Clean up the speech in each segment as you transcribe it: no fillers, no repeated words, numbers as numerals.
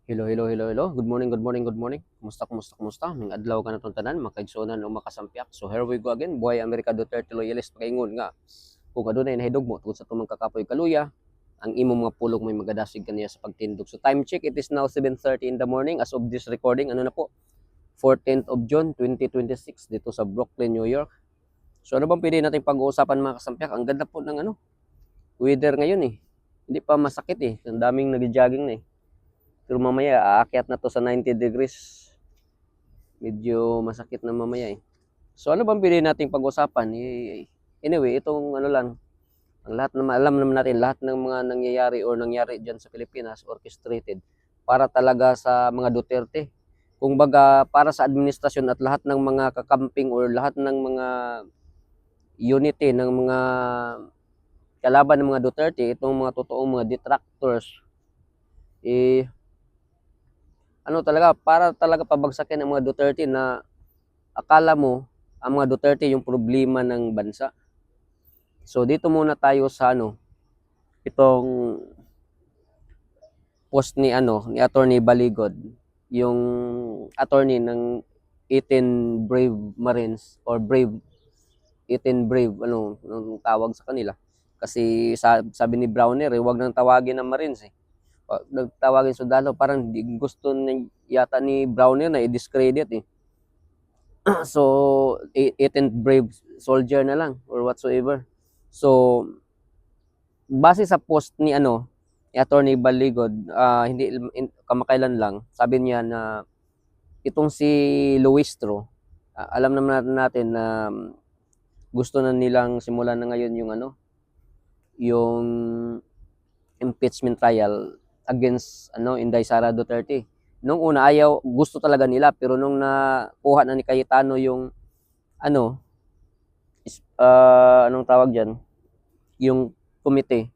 Hello, hello, hello, hello. Good morning, good morning, good morning. Kumusta, kumusta, kumusta? Ming adlaw ka na itong tanan, makaigsunan o makasampyak. So here we go again. Buhay Amerika Duterte loyalist pakaingon nga. Kung adunay nahidugmo tungod sa tumang kakapoy kaluya, ang imong mga pulong may magadasig kaniya sa pagtindog. So time check, it is now 7:30 in the morning as of this recording. Ano na po? 14th of June 2026 dito sa Brooklyn, New York. So ano bang pwede natin pag-uusapan mga kasampyak? Ang ganda po ng weather ngayon eh. Hindi pa masakit eh. Ang daming nag-jogging na eh. Pero mamaya, aakyat na to sa 90 degrees. Medyo masakit na mamaya eh. So ano bang pwede nating pag-usapan? Anyway, itong ano lang, ang lahat na alam naman natin, lahat ng mga nangyayari or nangyari dyan sa Pilipinas, orchestrated, para talaga sa mga Duterte. Kung baga, para sa administrasyon at lahat ng mga kakamping or lahat ng mga unity ng mga kalaban ng mga Duterte, itong mga totoong mga detractors, eh, ano talaga, para talaga pabagsakin ang mga Duterte na akala mo ang mga Duterte yung problema ng bansa. So dito muna tayo sa itong post ni Attorney Baligod, yung attorney ng 18 Brave Marines or Brave 18 Brave anong tawag sa kanila. Kasi sabi ni Browner, wag nang tawagin ng Marines eh. Nagtawagin sundalo, parang gusto yata ni Browner na i-discredit eh. So 18 brave soldier na lang or whatsoever. So base sa post ni Attorney Baligod, hindi kamakailan lang, sabi niya na itong si Luistro, alam naman natin na gusto na nilang simulan na ngayon yung impeachment trial against Inday Sara Duterte. Nung una gusto talaga nila, pero nung nakuha na ni Cayetano yung ano anong tawag diyan, yung committee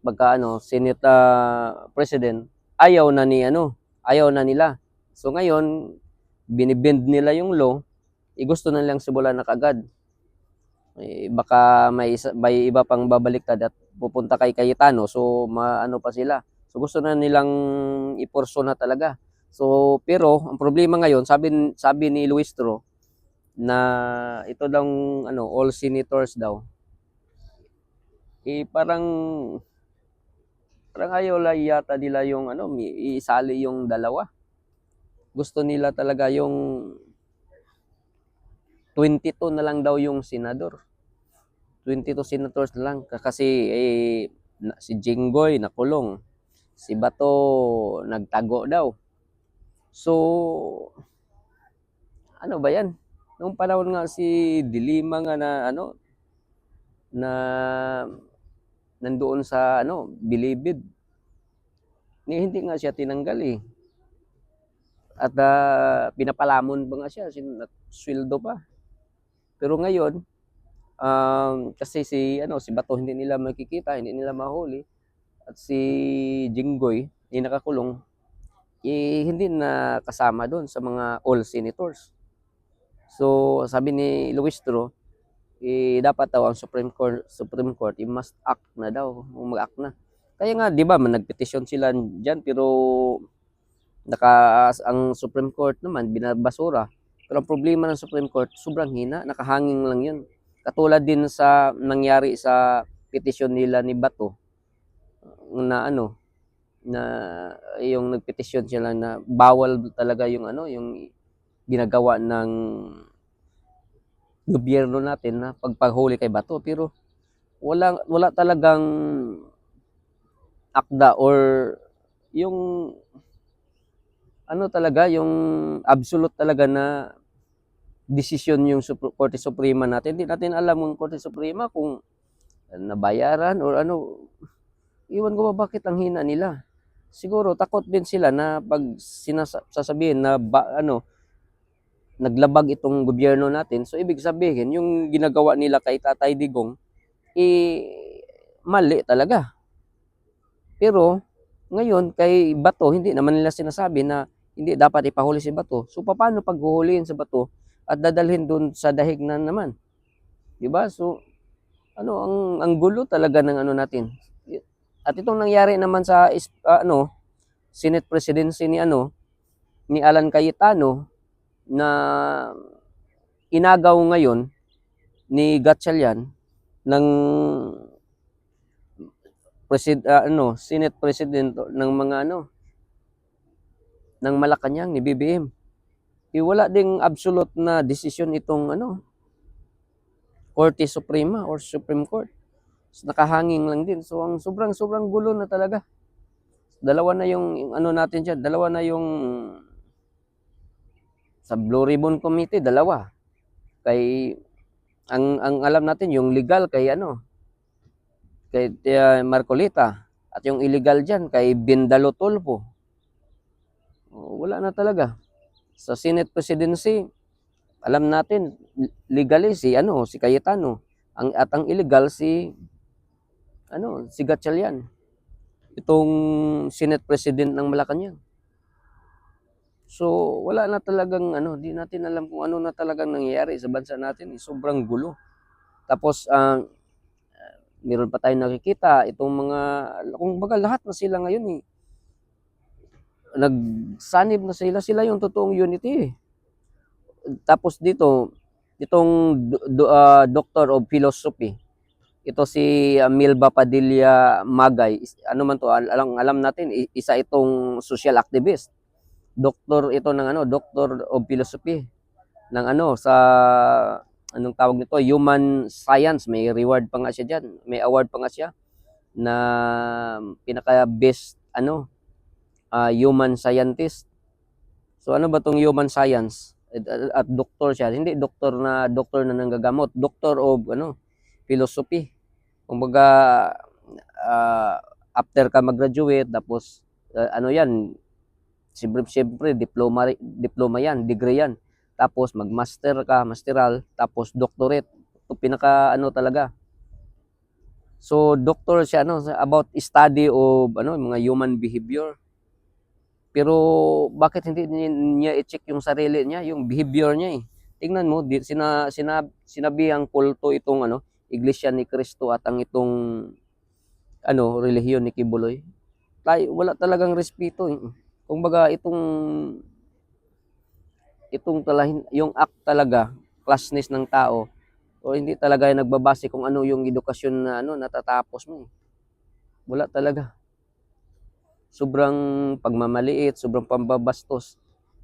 pagka Senate President, ayaw na nila. So ngayon, binibend nila yung law, gusto na nilang simulan na kagad. Baka may iba pang babaliktad at pupunta kay Cayetano, so maano pa sila. So gusto na nilang iporso na talaga. So pero ang problema ngayon, sabi ni Luistro na ito daw all senators daw. Parang ayaw lang yata nila yung isali yung dalawa. Gusto nila talaga yung 22 na lang daw yung senador. 22 senators na lang kasi si Jinggoy nakulong. Si Bato nagtago daw. So ano ba yan? Noong panahon nga si Dilima nga na nandoon sa Bilibid. Hindi nga siya tinanggal eh. At pinapalamon ba nga siya, sweldo pa. Pero ngayon, kasi si Bato hindi nila makikita, hindi nila mahuli, at si Jinggoy hindi nakakulong, hindi na kasama doon sa mga all senators. So sabi ni Luistro, dapat daw ang Supreme Court must act na daw, mag-act na. Kaya nga 'di ba, nagpetisyon sila diyan, pero ang Supreme Court naman binabasura. Pero ang problema ng Supreme Court, sobrang hina, nakahanging lang 'yun. Katulad din sa nangyari sa petisyon nila ni Bato na na yung nagpetisyon sila na bawal talaga yung ginagawa ng gobyerno natin na pagpaghuli kay Bato, pero wala talagang akda or yung talaga yung absolute talaga na desisyon yung Korte Suprema natin. Hindi natin alam ng Korte Suprema kung nabayaran or iwan ko ba bakit ang hina nila. Siguro takot din sila na pag sasabihin na naglabag itong gobyerno natin, so ibig sabihin yung ginagawa nila kay Tatay Digong mali talaga. Pero ngayon kay Bato, hindi naman nila sinasabi na hindi dapat ipahuli si Bato. So paano pag huhulihin si Bato at dadalhin doon sa dahig na naman? 'Di ba? So ang gulo talaga ng natin. At itong nangyari naman sa Senate presidency ni ni Alan Cayetano na inagaw ngayon ni Gatchalian ng Senate President ng mga ng Malacanang ni BBM. Wala ding absolute na desisyon itong Korte Suprema or Supreme Court. Nakahanging lang din. So ang sobrang gulo na talaga. Dalawa na yung natin diyan, dalawa na yung sa Blue Ribbon Committee, dalawa. Kay ang alam natin yung legal kay kay Marcolita, at yung illegal diyan kay Bindalo Tulfo. Wala na talaga. Sa Senate presidency, alam natin legally si Cayetano, at ang illegal si Gatchalian, itong Senate President ng Malacanang. So wala na talagang di natin alam kung ano na talagang nangyayari sa bansa natin. Sobrang gulo. Tapos meron pa tayong nakikita itong mga, kung baga lahat na sila ngayon nagsanib na sila yung totoong unity. Tapos dito, itong Doctor of Philosophy, ito si Milba Padilla Magay, man to, alam natin, isa itong social activist. Doktor ito ng Doctor of Philosophy ng sa anong tawag nito, human science. May reward pa nga siya diyan, may award pa nga siya na pinaka best human scientist. So ano ba tong human science? At doktor siya, hindi doktor na nanggagamot, doctor of philosophy. Kumbaga after ka mag-graduate, tapos yan, siyempre diploma yan, degree yan. Tapos mag-master ka, masteral, tapos doctorate. Ito pinaka talaga. So doctor siya about study of mga human behavior. Pero bakit hindi niya i-check yung sarili niya, yung behavior niya Tingnan mo, sinabihang kulto itong Iglesia ni Cristo at ang itong relihiyon ni Kibuloy. Wala talagang respeto. Kumbaga itong yung act talaga, classness ng tao, o hindi talaga nagbabase kung ano yung edukasyon na natatapos mo. Wala talaga. Sobrang pagmamaliit, sobrang pambabastos.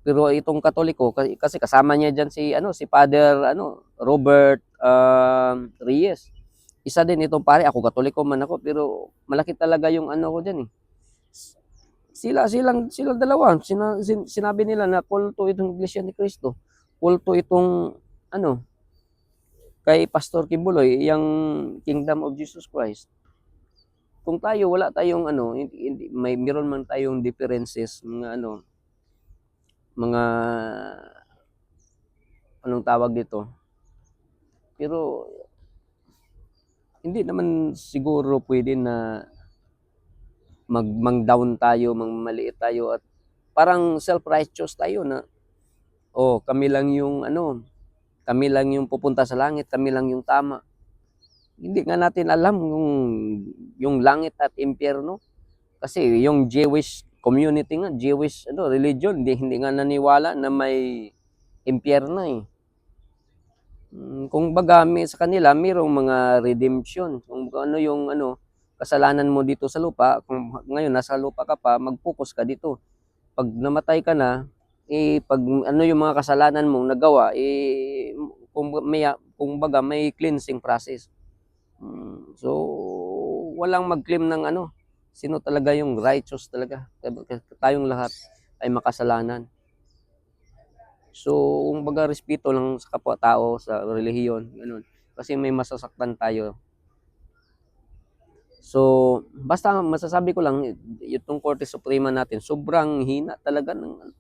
Pero itong Katoliko, kasi kasama niya diyan si Father Robert Reyes. Isa din itong pare, ako Katoliko man ako, pero malaki talaga yung ko diyan Silang dalawa, sinabi nila na kulto itong Iglesia ni Cristo. Kulto itong kay Pastor Kibuloy, yung Kingdom of Jesus Christ. Kung tayo wala tayong meron man tayong differences, mga mga anong tawag dito, pero hindi naman siguro pwede na mag-down tayo, maliit tayo, at parang self-righteous tayo na kami lang yung pupunta sa langit, kami lang yung tama. Hindi nga natin alam yung langit at impyerno. Kasi yung Jewish community nga, Jewish religion, hindi nga naniwala na may impyerno Kung baga sa kanila mayroong mga redemption. Kung ano yung kasalanan mo dito sa lupa, kung ngayon nasa lupa ka pa, mag-focus ka dito. Pag namatay ka na, pag yung mga kasalanan mong nagawa, kung baga may cleansing process. So walang mag-claim ng sino talaga yung righteous talaga. Tayong lahat ay makasalanan. So kung baga respeto lang sa kapwa-tao, sa relihiyon, ganun. Kasi may masasaktan tayo. So basta masasabi ko lang, itong Korte Suprema natin, sobrang hina talaga ng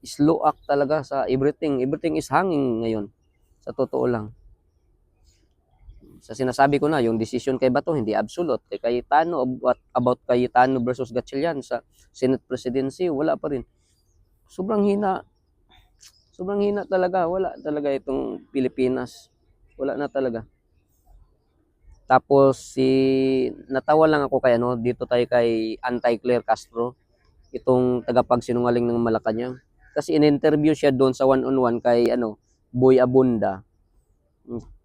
slow act talaga sa everything. Everything is hanging ngayon. Sa totoo lang. Sa sinasabi ko na, yung decision kay Bato, hindi absolute. Kay Cayetano, about Cayetano versus Gatchalian sa Senate presidency, wala pa rin. Sobrang hina. Sobrang hina talaga. Wala talaga itong Pilipinas. Wala na talaga. Tapos natawa lang ako kay dito tayo kay Anti-Claire Castro. itong tagapagsinungaling ng Malacanang. Kasi in-interview siya doon sa one-on-one kay Boy Abunda.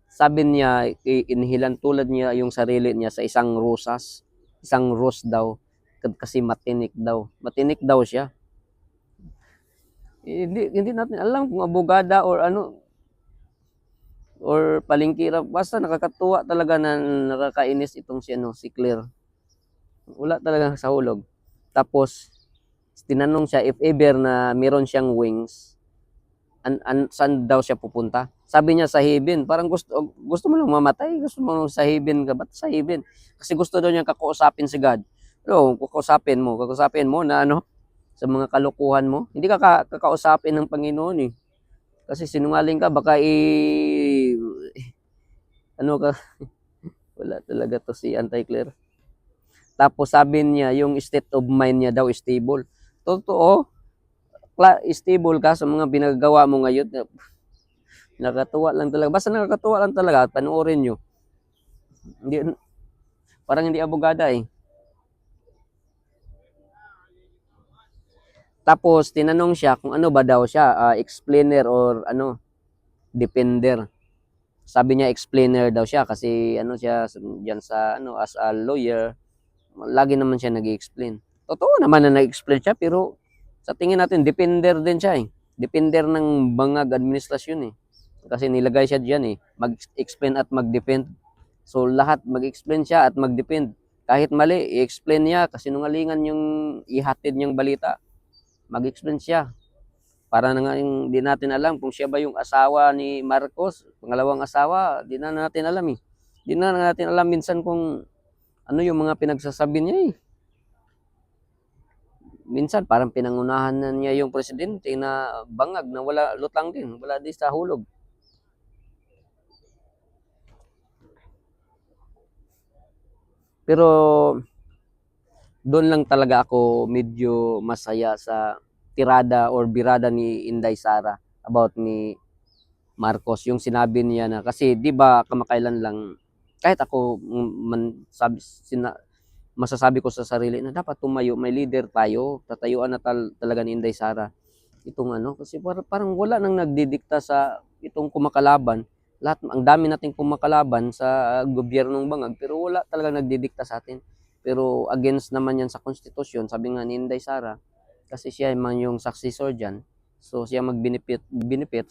Sabi niya, inhilantulad niya yung sarili niya sa isang rose daw, kasi matinik daw siya. Hindi natin alam kung abogada or palingkira. Basta nakakatuwa talaga na nakakainis itong si Claire. Wala talaga sa hulog. Tapos tinanong siya if ever na meron siyang wings, saan daw siya pupunta? Sabi niya sa heaven. Parang gusto mo lang mamatay, gusto mo lang sa heaven ka. Ba't sa heaven? Kasi gusto daw niya kakausapin si God. Pero kakausapin mo na sa mga kalokohan mo. Hindi ka kakausapin ng Panginoon eh. Kasi sinungaling ka, baka ka, wala talaga to si Anti-Claire. Tapos sabi niya, yung state of mind niya daw stable. Totoo, stable ka sa mga binagawa mo ngayon. Nakakatuwa lang talaga. Basta nakakatuwa lang talaga. Panoorin nyo. Parang hindi abogada eh. Tapos tinanong siya kung ano ba daw siya, explainer or defender. Sabi niya explainer daw siya kasi siya diyan sa as a lawyer, lagi naman siya nag-i-explain. Totoo naman na nag-explain siya pero sa tingin natin defender din siya eh. Defender ng bangag administrasyon eh. Kasi nilagay siya diyan eh, mag-explain at mag-defend. So lahat mag-explain siya at mag-defend. Kahit mali, i-explain niya kasi nungalingan yung ihatid niyang balita. Mag-explain siya. Para na nga yung di natin alam kung siya ba yung asawa ni Marcos, pangalawang asawa, di na natin alam eh. Di na natin alam minsan kung ano yung mga pinagsasabi niya eh. Minsan parang pinangunahan na niya yung presidente na bangag na wala lutang din, wala din sa hulog. Pero doon lang talaga ako medyo masaya sa tirada or birada ni Inday Sara about ni Marcos. Yung sinabi niya na, kasi di ba kamakailan lang, kahit ako masasabi ko sa sarili na dapat tumayo, may leader tayo, tatayuan na talaga ni Inday Sara itong kasi parang wala nang nagdidikta sa itong kumakalaban. Lahat, ang dami nating kumakalaban sa gobyernong bangag, pero wala talaga nagdidikta sa atin. Pero against naman yan sa konstitusyon, sabi nga ni Inday Sara, kasi siya man yung successor dyan, so siya mag-benefit,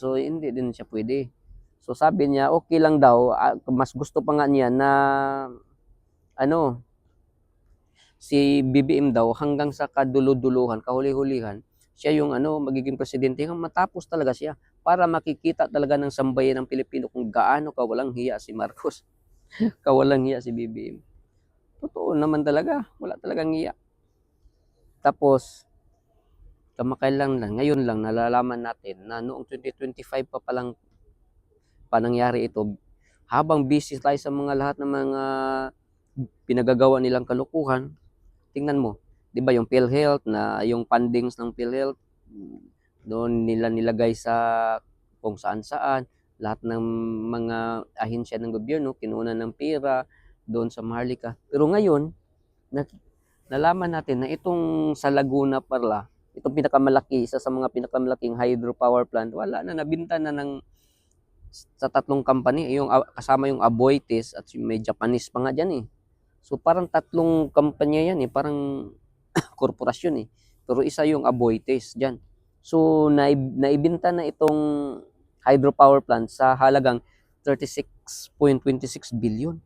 so hindi din siya pwede. So sabi niya, okay lang daw, mas gusto pa nga niya na si BBM daw hanggang sa kaduluduluhan, kahuli-hulihan, siya yung magiging presidente hanggang matapos talaga siya para makikita talaga ng sambayan ng Pilipino kung gaano kawalang hiya si Marcos, kawalang hiya si BBM. Totoo naman talaga, wala talagang hiya. Tapos kamakailan lang, ngayon lang nalalaman natin na noong 2025 pa palang nangyari ito, habang busy tayo sa mga lahat ng mga pinagagawa nilang kalukuhan. Tingnan mo, 'di ba yung PhilHealth, na yung fundings ng PhilHealth doon nila nilagay sa kung saan-saan, lahat ng mga ahensya ng gobyerno kinuha ng pera doon sa Maharlika. Pero ngayon, nalaman natin na itong sa Laguna pala, itong isa sa mga pinakamalaking hydropower plant, wala na, nabinta na sa tatlong company, yung kasama yung Aboitiz at may Japanese pa nga dyan eh. So parang tatlong kumpanya yan eh, parang korporasyon eh. Pero isa yung Aboitiz dyan. So naibinta na itong hydropower plant sa halagang 36.26 billion.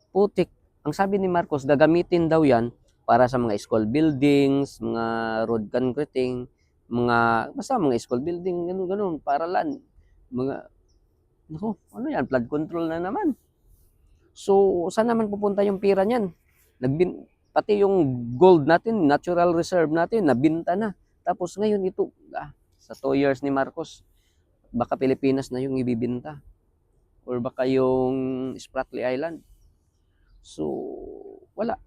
Putik. Ang sabi ni Marcos, gagamitin daw yan para sa mga school buildings, mga road concreting, basta mga school building, ganun, paralan. Ano yan? Flood control na naman. So, saan naman pupunta yung pira niyan? Pati yung gold natin, natural reserve natin, nabinta na. Tapos ngayon ito, sa 2 years ni Marcos, baka Pilipinas na yung ibibinta. Or baka yung Spratly Island. So, wala.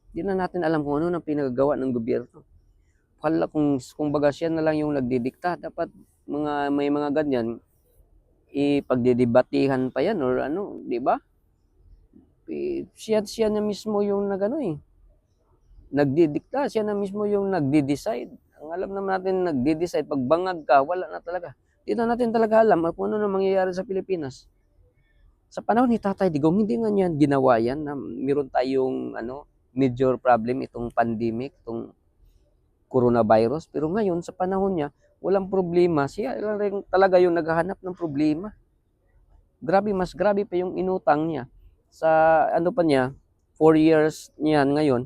Hindi na natin alam kung ano nang pinagagawa ng gobyerno. Kung baga siya na lang yung nagdidikta, dapat may mga ganyan, ipagdidebatihan pa yan or di ba? Siya na mismo yung nagano eh. nagdidikta, siya na mismo yung nagde-decide. Ang alam naman natin nagde-decide, pag bangag ka, wala na talaga. Di na natin talaga alam kung ano na mangyayari sa Pilipinas. Sa panahon ni Tatay Digong, hindi nga niyan ginawa yan na meron tayong major problem itong pandemic, itong coronavirus. Pero ngayon, sa panahon niya, walang problema. Siya lang rin talaga yung naghahanap ng problema. Grabe, mas grabe pa yung inutang niya. Sa ano pa niya, 4 years niyan ngayon,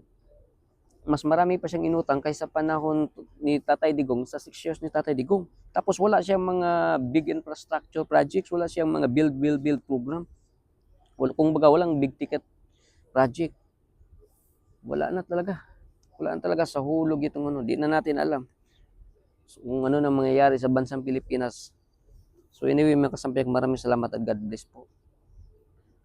mas marami pa siyang inutang kaysa panahon ni Tatay Digong sa 6 years ni Tatay Digong. Tapos wala siyang mga big infrastructure projects, wala siyang mga build program. Kung baga walang big ticket project. Wala na talaga. Wala na talaga sa hulog itong ano, di na natin alam. So, kung ano na mangyayari sa bansang Pilipinas. So anyway, mga kasampiak, maraming salamat at God bless po.